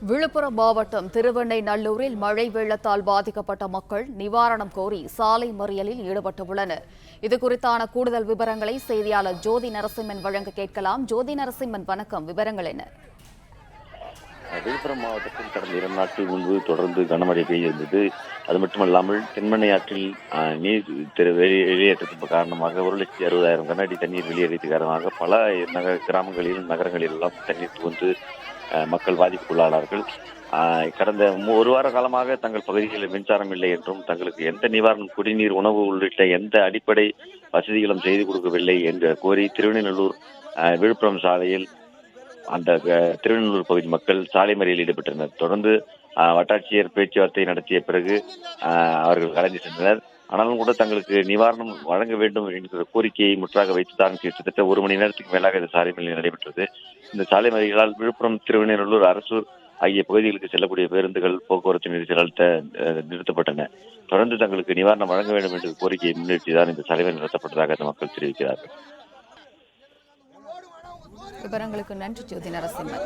விழுப்புரம் மாவட்டம் திருவெண்ணெய்நல்லூரில் மழை வெள்ளத்தால் பாதிக்கப்பட்ட மக்கள் நிவாரணம் கோரி சாலை மறியலில் ஈடுபட்டுள்ளனர். இதுகுறித்தான கூடுதல் விவரங்களை செய்தியாளர் ஜோதி நரசிம்மன் வழங்க கேட்கலாம். ஜோதி நரசிம்மன், வணக்கம். விவரங்கள் என்ன? விழுப்புரம் மாவட்டத்தில் கடந்த 2 நாட்கள் முன்பு தொடர்ந்து கனமழை பெய்திருந்தது. அது மட்டுமல்லாமல் தென்மனை ஆற்றில் நீர் வெளியேற்றத்தின் காரணமாக 1,60,000 கன அடி தண்ணீர் வெளியேறியது காரணமாக பல கிராமங்களிலும் நகரங்களில் எல்லாம் தண்ணீர் புகுந்து மக்கள் பாதிப்புக்குள்ளானார்கள். கடந்த 1 வார காலமாக தங்கள் பகுதிகளில் மின்சாரம் இல்லை என்றும் தங்களுக்கு எந்த நிவாரணம், குடிநீர், உணவு உள்ளிட்ட எந்த அடிப்படை வசதிகளும் செய்து கொடுக்கவில்லை என்று கோரி திருவெண்ணெய்நல்லூர் விழுப்புரம் சாலையில் அந்த திருவெண்ணூர் பகுதி மக்கள் சாலை மறியலில் ஈடுபட்டனர். தொடர்ந்து வட்டாட்சியர் பேச்சுவார்த்தை நடத்திய பிறகு அவர்கள் கலைந்து சென்றனர். ஆனாலும் கூட தங்களுக்கு நிவாரணம் வழங்க வேண்டும் என்கிற கோரிக்கையை முற்றாக வைத்துதான் கிட்டத்தட்ட 1 மணி நேரத்துக்கு மேலாக இந்த சாலை மறியல் நடைபெற்றது. இந்த சாலை மறியலால் விழுப்புரம், திருவெண்ணூர், அரசூர் ஆகிய பகுதிகளுக்கு செல்லக்கூடிய பேருந்துகள், போக்குவரத்து நெரிசலால் நிறுத்தப்பட்டன. தொடர்ந்து தங்களுக்கு நிவாரணம் வழங்க வேண்டும் என்ற கோரிக்கையை முன்னிறுத்திதான் இந்த சாலை மறியல் நடத்தப்பட்டதாக அந்த மக்கள் தெரிவிக்கிறார்கள். விவரங்களுக்கு நன்றி ஜோதி நரசிம்மன்.